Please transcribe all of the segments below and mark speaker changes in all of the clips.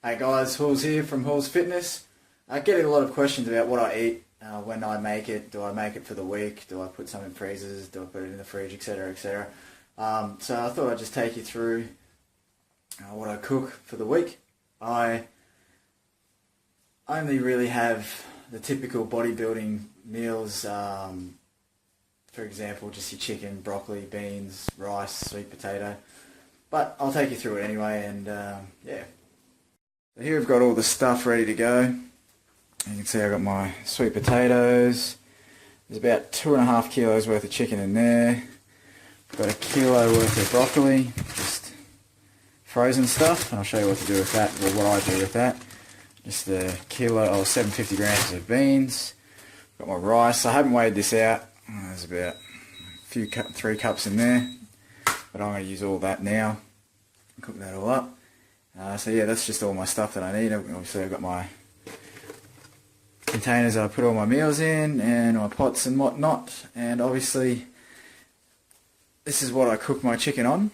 Speaker 1: Hey guys, Houls here from Houls Fitness. I get a lot of questions about what I eat when I make it. Do I make it for the week? Do I put some in freezers? Do I put it in the fridge, etc, etc. So I thought I'd just take you through what I cook for the week. I only really have the typical bodybuilding meals, for example, just your chicken, broccoli, beans, rice, sweet potato. But I'll take you through it anyway, and yeah. So here I've got all the stuff ready to go. You can see I've got my sweet potatoes. There's about 2.5 kilos worth of chicken in there. I've got 1 kilo worth of broccoli, just frozen stuff, and I'll show you what to do with that, or what I do with that. Just 750 grams of beans. Got my rice. I haven't weighed this out. There's about 3 cups in there, but I'm going to use all that now. Cook that all up. So yeah, that's just all my stuff that I need. Obviously I've got my containers that I put all my meals in, and my pots and whatnot, and obviously this is what I cook my chicken on.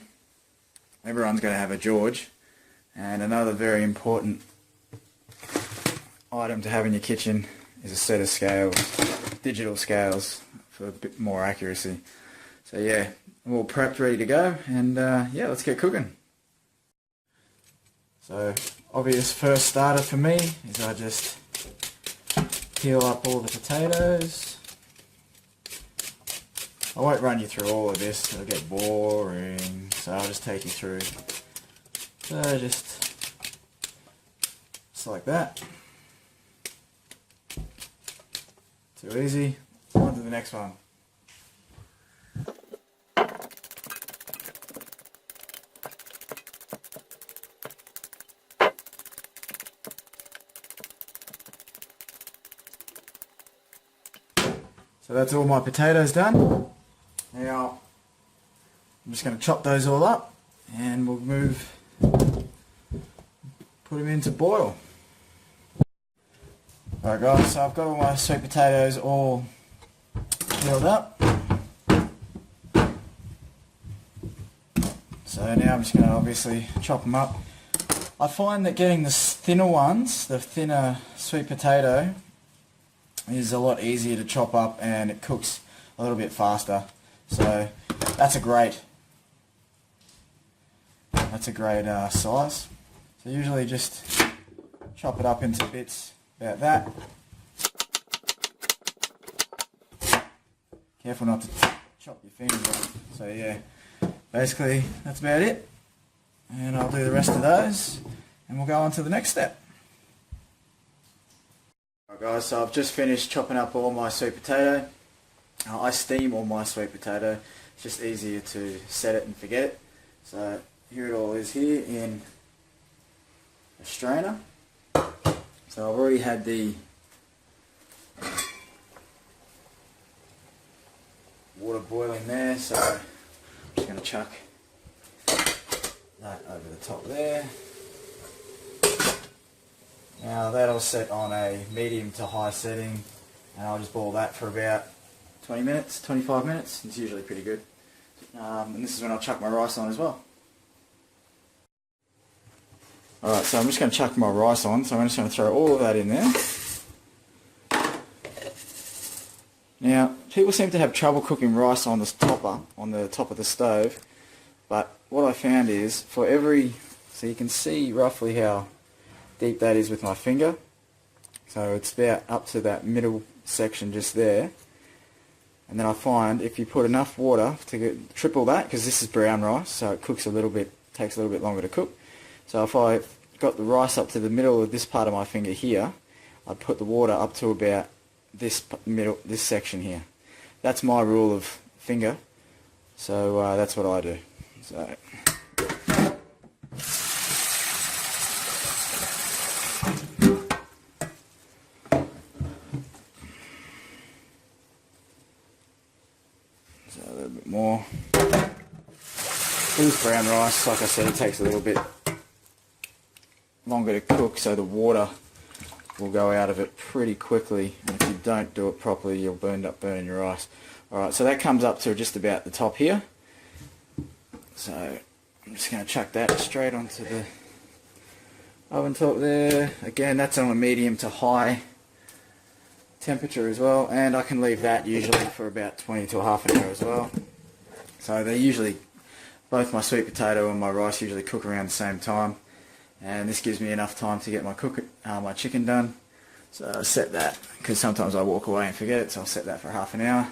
Speaker 1: Everyone's going to have a George, and another very important item to have in your kitchen is a set of scales, digital scales for a bit more accuracy. So yeah, I'm all prepped, ready to go, and yeah, let's get cooking. So, obvious first starter for me is I just peel up all the potatoes. I won't run you through all of this, it'll get boring, so I'll just take you through. So just like that. Too easy. On to the next one. So that's all my potatoes done. Now I'm just going to chop those all up, and we'll put them into boil. Alright guys, so I've got all my sweet potatoes all peeled up. So now I'm just going to obviously chop them up. I find that getting the thinner ones, the thinner sweet potato, is a lot easier to chop up, and it cooks a little bit faster. So that's a great size. So usually just chop it up into bits about that. Careful not to chop your fingers off. So yeah, basically that's about it, and I'll do the rest of those and we'll go on to the next step. Guys, so I've just finished chopping up all my sweet potato. I steam all my sweet potato. It's just easier to set it and forget it. So here it all is here in a strainer. So I've already had the water boiling there, so I'm just going to chuck that over the top there. Now that'll set on a medium to high setting, and I'll just boil that for about 20 minutes, 25 minutes. It's usually pretty good. And this is when I'll chuck my rice on as well. Alright, so I'm just going to chuck my rice on, so I'm just going to throw all of that in there. Now, people seem to have trouble cooking rice on this topper, on the top of the stove, but what I found is, so you can see roughly how deep that is with my finger. So it's about up to that middle section just there. And then I find if you put enough water to triple that, because this is brown rice, so it cooks takes a little bit longer to cook. So if I got the rice up to the middle of this part of my finger here, I'd put the water up to about this section here. That's my rule of finger. So that's what I do. So a little bit more. This brown rice, like I said, it takes a little bit longer to cook, so the water will go out of it pretty quickly, and if you don't do it properly you'll end up burning your rice. Alright, so that comes up to just about the top here. So I'm just going to chuck that straight onto the oven top there. Again, that's on a medium to high temperature as well, and I can leave that usually for about 20 to a half an hour as well. So they usually, both my sweet potato and my rice usually cook around the same time, and this gives me enough time to get my chicken done. So I'll set that, because sometimes I walk away and forget it, so I'll set that for half an hour.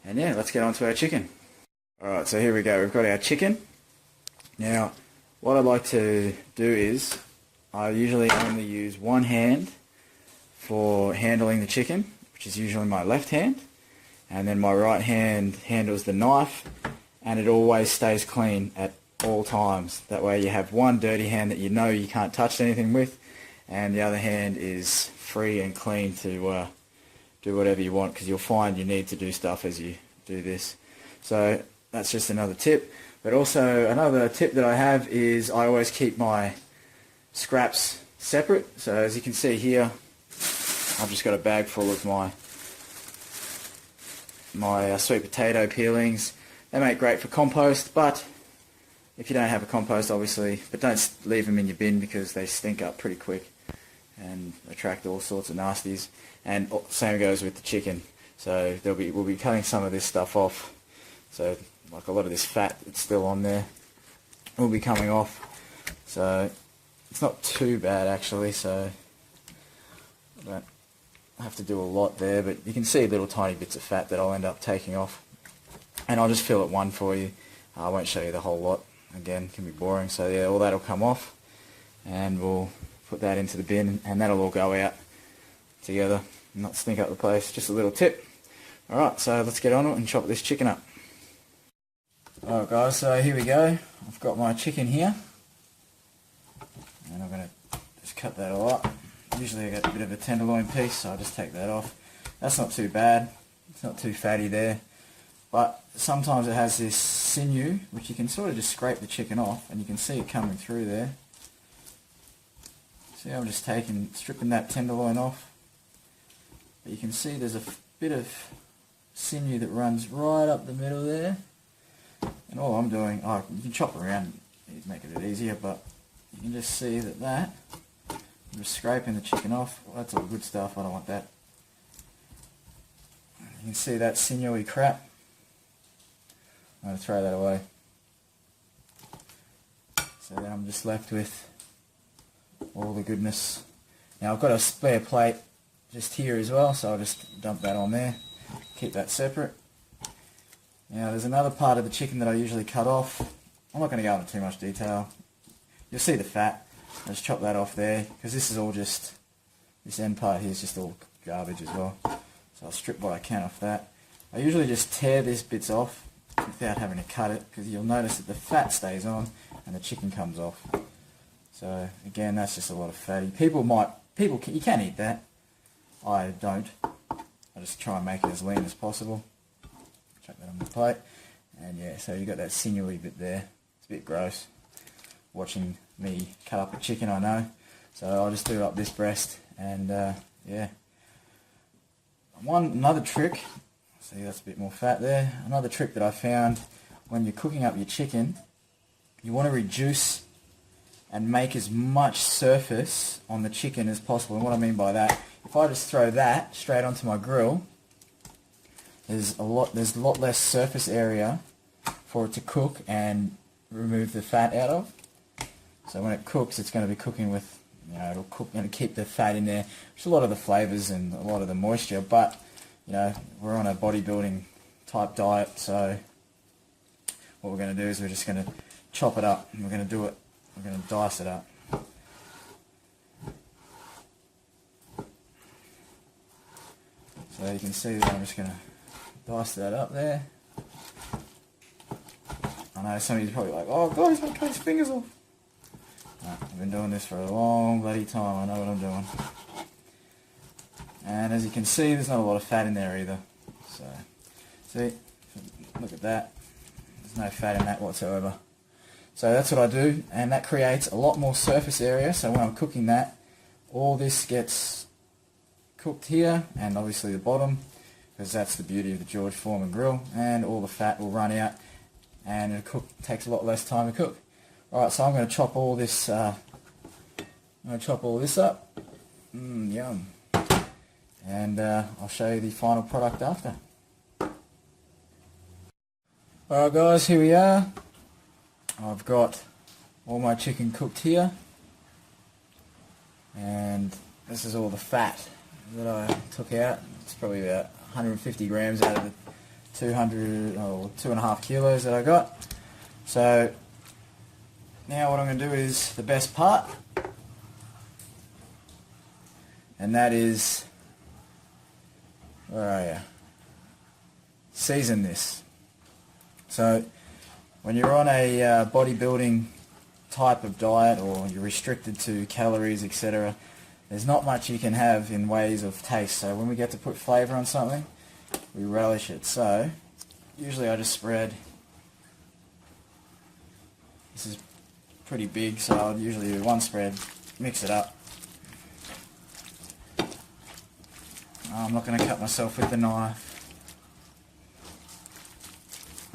Speaker 1: And yeah, let's get on to our chicken. Alright, so here we go, we've got our chicken. Now, what I like to do is, I usually only use one hand for handling the chicken, which is usually my left hand, and then my right hand handles the knife, and it always stays clean at all times. That way you have one dirty hand that you know you can't touch anything with, and the other hand is free and clean to do whatever you want, because you'll find you need to do stuff as you do this. So that's just another tip. But also another tip that I have is I always keep my scraps separate. So as you can see here, I've just got a bag full of my sweet potato peelings. They make great for compost, but if you don't have a compost, obviously, but don't leave them in your bin because they stink up pretty quick and attract all sorts of nasties. And same goes with the chicken. So we'll be cutting some of this stuff off. So like a lot of this fat that's still on there will be coming off. So it's not too bad actually. So I don't have to do a lot there, but you can see little tiny bits of fat that I'll end up taking off, and I'll just fill it one for you. I won't show you the whole lot, again, it can be boring. So yeah, all that'll come off, and we'll put that into the bin, and that'll all go out together and not stink up the place. Just a little tip. Alright, so let's get on it and chop this chicken up. Alright guys, so here we go. I've got my chicken here, and I'm going to just cut that all up. Usually I get a bit of a tenderloin piece, so I'll just take that off. That's not too bad, it's not too fatty there, but sometimes it has this sinew which you can sort of just scrape the chicken off, and you can see it coming through there. See, I'm just stripping that tenderloin off, but you can see there's a bit of sinew that runs right up the middle there, and all I'm doing, you can chop around to make it a bit easier, but you can just see that I'm just scraping the chicken off. Well, that's all good stuff, I don't want that. You can see that sinewy crap. I'm going to throw that away. So then I'm just left with all the goodness. Now I've got a spare plate just here as well, so I'll just dump that on there. Keep that separate. Now there's another part of the chicken that I usually cut off. I'm not going to go into too much detail. You'll see the fat. I'll just chop that off there, because this is all just, this end part here is just all garbage as well. So I'll strip what I can off that. I usually just tear these bits off without having to cut it, because you'll notice that the fat stays on and the chicken comes off. So again, that's just a lot of fatty. You can eat that. I don't. I just try and make it as lean as possible. Chuck that on the plate. And yeah, so you got that sinewy bit there. It's a bit gross watching me cut up a chicken, I know. So I'll just do up this breast, and yeah. Another trick, see that's a bit more fat there. Another trick that I found when you're cooking up your chicken, you want to reduce and make as much surface on the chicken as possible. And what I mean by that, if I just throw that straight onto my grill, there's a lot less surface area for it to cook and remove the fat out of. So when it cooks, it's going to be cooking with, it'll cook and keep the fat in there. There's a lot of the flavours and a lot of the moisture, but we're on a bodybuilding type diet, so what we're going to do is we're just going to chop it up, and we're going to dice it up. So you can see that I'm just going to dice that up there. I know some of you are probably like, oh guys, don't cut his fingers off. No, I've been doing this for a long bloody time, I know what I'm doing. And as you can see, there's not a lot of fat in there either. So, see, look at that. There's no fat in that whatsoever. So that's what I do, and that creates a lot more surface area, so when I'm cooking that, all this gets cooked here, and obviously the bottom, because that's the beauty of the George Foreman grill, and all the fat will run out, and it takes a lot less time to cook. Alright, so I'm going to chop all this up. Yum. And I'll show you the final product after. Alright guys, here we are. I've got all my chicken cooked here, and this is all the fat that I took out. It's probably about 150 grams out of the 2.5 kilos that I got. So now what I'm going to do is the best part, and that is, where are you? Season this. So when you're on a bodybuilding type of diet, or you're restricted to calories, etc., there's not much you can have in ways of taste. So when we get to put flavour on something, we relish it. So usually I just spread, this is pretty big, so I'll usually do one spread, mix it up. I'm not going to cut myself with the knife.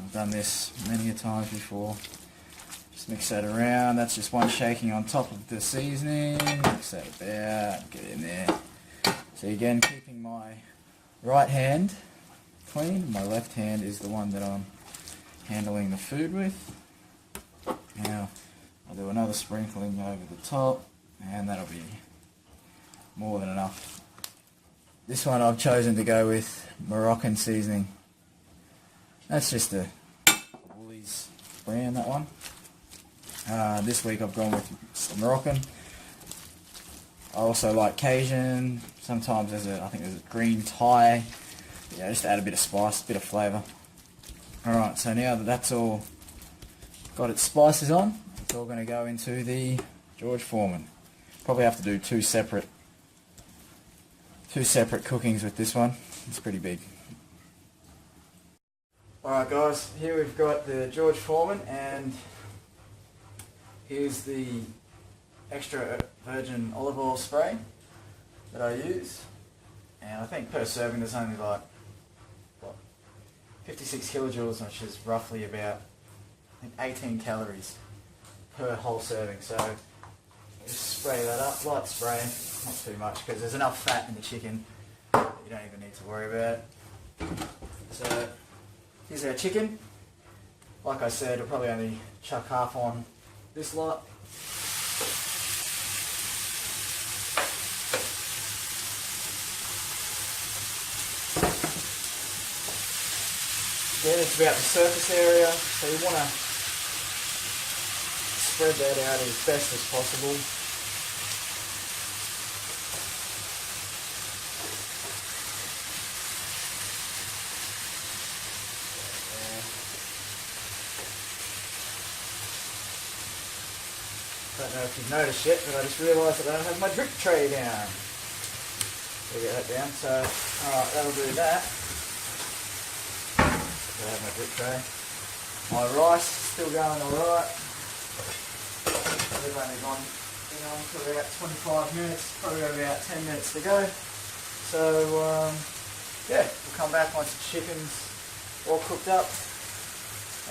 Speaker 1: I've done this many a times before. Just mix that around. That's just one shaking on top of the seasoning. Mix that about, get in there. So again, keeping my right hand clean. My left hand is the one that I'm handling the food with. Now I'll do another sprinkling over the top, and that'll be more than enough. This one I've chosen to go with Moroccan seasoning. That's just a Woolies brand, that one. This week I've gone with Moroccan. I also like Cajun. Sometimes I think there's a green Thai. Yeah, just to add a bit of spice, a bit of flavour. Alright, so now that that's all got its spices on, it's all going to go into the George Foreman. Probably have to do two separate cookings with this one. It's pretty big. Alright guys, here we've got the George Foreman, and here's the extra virgin olive oil spray that I use. And I think per serving there's only like, what, 56 kilojoules, which is roughly about, I think, 18 calories per whole serving. So just spray that up, light spray, not too much, because there's enough fat in the chicken that you don't even need to worry about it. So here's our chicken. Like I said, I'll probably only chuck half on this lot. Then it's about the surface area, so you want to spread that out as best as possible. I don't know if you've noticed yet, but I just realised that I don't have my drip tray down. We'll get that down, so alright, that'll do that. I have my drip tray. My rice is still going alright. We've only been on for about 25 minutes, probably got about 10 minutes to go. So yeah, we'll come back once the chicken's all cooked up,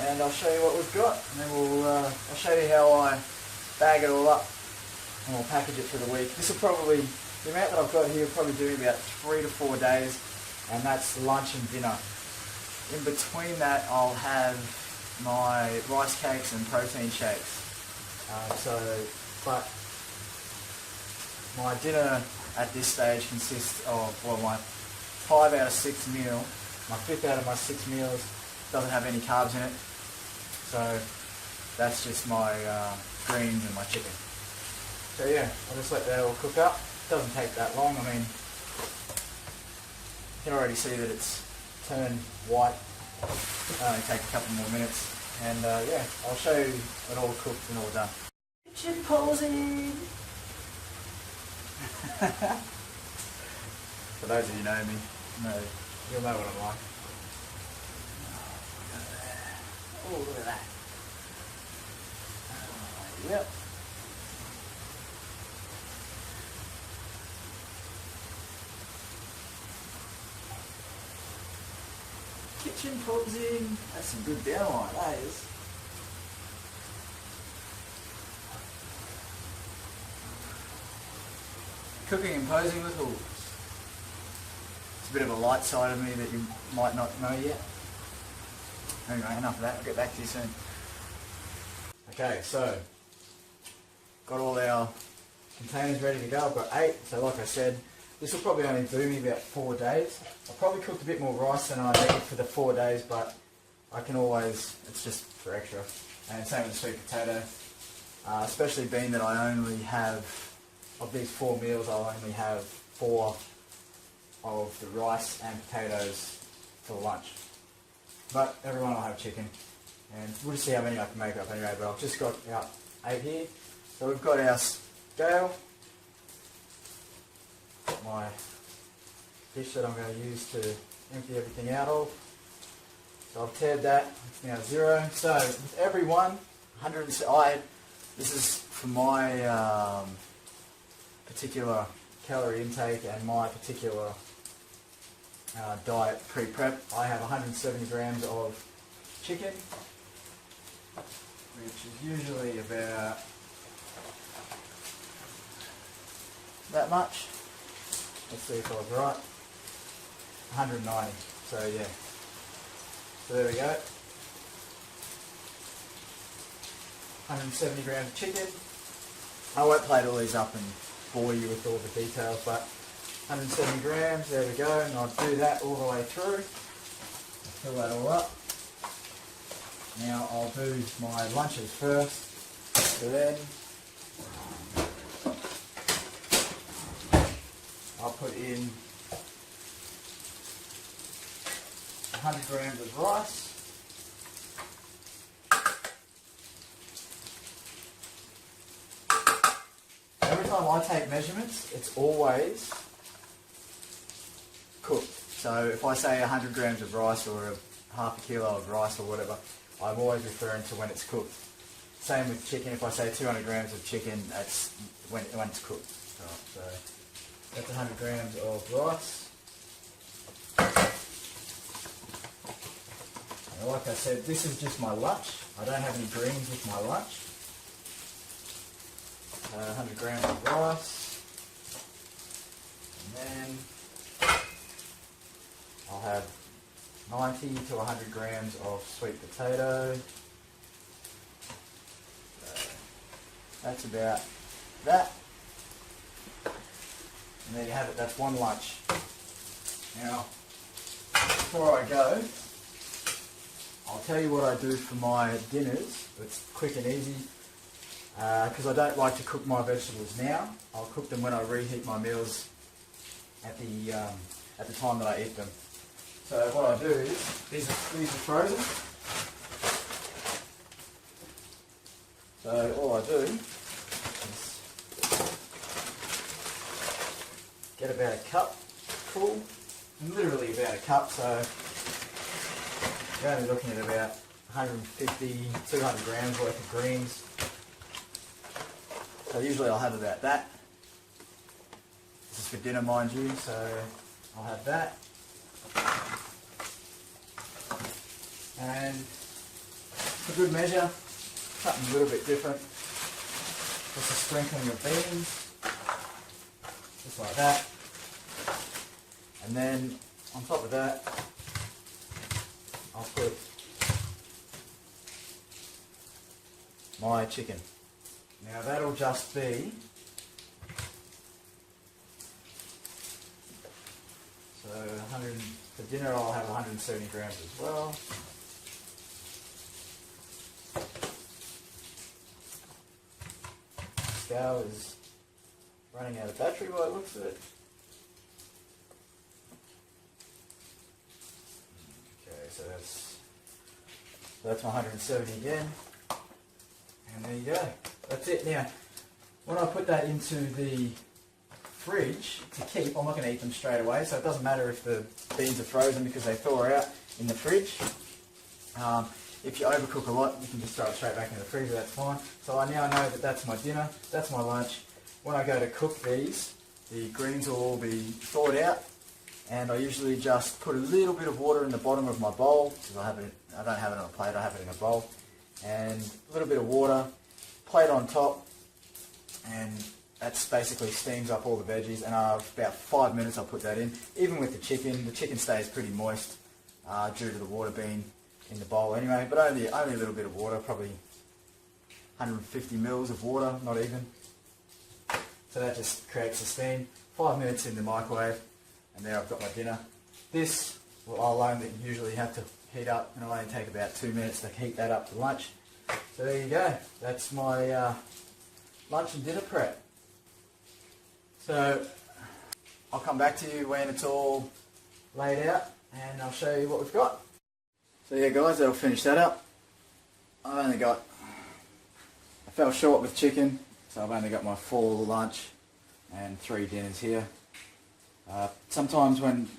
Speaker 1: and I'll show you what we've got, and then I'll show you how I bag it all up, and we'll package it for the week. This will probably, the amount that I've got here will probably do me about 3 to 4 days, and that's lunch and dinner. In between that, I'll have my rice cakes and protein shakes. But my dinner at this stage consists of, well, my 5 out of 6 meal, my 5th out of my 6 meals doesn't have any carbs in it. So that's just my greens and my chicken. So yeah, I'll just let that all cook up. Doesn't take that long. I mean, you can already see that it's turned white. It'll only take a couple more minutes, and yeah, I'll show you it all cooked and all done. Picture posing. For those of you who know me, you'll know what I'm like. Oh, look at that. Yep. action, posing. That's some good downline, that is. Cooking and posing with Houls. It's a bit of a light side of me that you might not know yet. Anyway, enough of that. I'll get back to you soon. Okay, so got all our containers ready to go. I've got 8, so like I said, this will probably only do me about 4 days. I probably cooked a bit more rice than I need for the 4 days, but I can always, it's just for extra. And same with the sweet potato, especially being that I only have, of these 4 meals, I'll only have 4 of the rice and potatoes for lunch. But everyone will have chicken, and we'll just see how many I can make up anyway, but I've just got our 8 here. So we've got our scale, my dish that I'm going to use to empty everything out of. So I've tared that, it's now 0. So with every one, 100, this is for my particular calorie intake and my particular diet pre-prep. I have 170 grams of chicken, which is usually about that much. Let's see if I was right. 190. So yeah. So there we go. 170 grams of chicken. I won't plate all these up and bore you with all the details, but 170 grams, there we go, and I'll do that all the way through. Fill that all up. Now I'll do my lunches first. So then I'll put in 100 grams of rice. Every time I take measurements, it's always cooked. So if I say 100 grams of rice or half a kilo of rice or whatever, I'm always referring to when it's cooked. Same with chicken. If I say 200 grams of chicken, that's when it's cooked. Right, so that's 100 grams of rice. And like I said, this is just my lunch. I don't have any greens with my lunch. 100 grams of rice. And then I'll have 90 to 100 grams of sweet potato. So that's about that. And there you have it, that's one lunch. Now, before I go, I'll tell you what I do for my dinners. It's quick and easy, because I don't like to cook my vegetables now. I'll cook them when I reheat my meals at the time that I eat them. So what I do is, these are frozen. So all I do is get about a cup full, literally about a cup, so you're only looking at about 150, 200 grams worth of greens. So usually I'll have about that. This is for dinner, mind you, so I'll have that. And for good measure, something a little bit different, just a sprinkling of beans, just like that. And then on top of that, I'll put my chicken. Now that'll just be, so 100, for dinner I'll have 170 grams as well. Scale is running out of battery by the looks of it. Okay, so that's my 170 again. And there you go. That's it. Now, when I put that into the fridge to keep, I'm not going to eat them straight away, so it doesn't matter if the beans are frozen because they thaw out in the fridge. If you overcook a lot, you can just throw it straight back in the freezer, that's fine. So I now know that that's my dinner, that's my lunch. When I go to cook these, the greens will all be thawed out, and I usually just put a little bit of water in the bottom of my bowl, because I don't have it on a plate, I have it in a bowl, and a little bit of water, plate on top, and that's basically steams up all the veggies, and about 5 minutes I'll put that in. Even with the chicken stays pretty moist due to the water being in the bowl anyway, but only a little bit of water, probably 150 mils of water, not even. So that just creates the steam. 5 minutes in the microwave, and there I've got my dinner. This I'll only usually have to heat up, and it'll only take about 2 minutes to heat that up for lunch. So there you go. That's my lunch and dinner prep. So I'll come back to you when it's all laid out, and I'll show you what we've got. So yeah guys, that'll finish that up. I fell short with chicken, so I've only got my full lunch and 3 dinners here. Sometimes when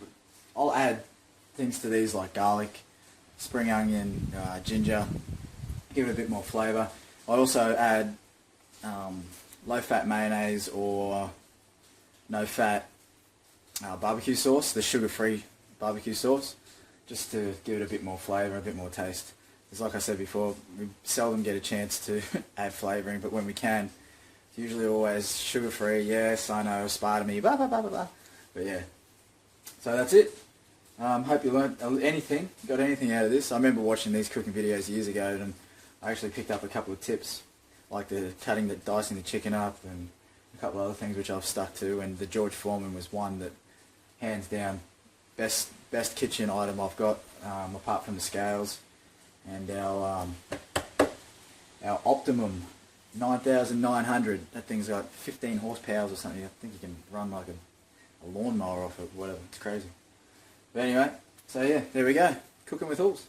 Speaker 1: I'll add things to these like garlic, spring onion, ginger, give it a bit more flavour. I also add low-fat mayonnaise or no-fat barbecue sauce, the sugar-free barbecue sauce, just to give it a bit more flavour, a bit more taste. Because like I said before, we seldom get a chance to add flavouring, but when we can, it's usually always sugar-free. Yes, I know, aspartame, blah, blah, blah, blah, blah. But yeah, so that's it. Hope you learned anything, got anything out of this. I remember watching these cooking videos years ago, and I actually picked up a couple of tips, like dicing the chicken up, and a couple of other things which I've stuck to, and the George Foreman was one that, hands down, best kitchen item I've got, apart from the scales, and our Optimum 9900, that thing's got 15 horsepower or something. I think you can run like a lawnmower off it, whatever, it's crazy. But anyway, so yeah, there we go, cooking with Houls.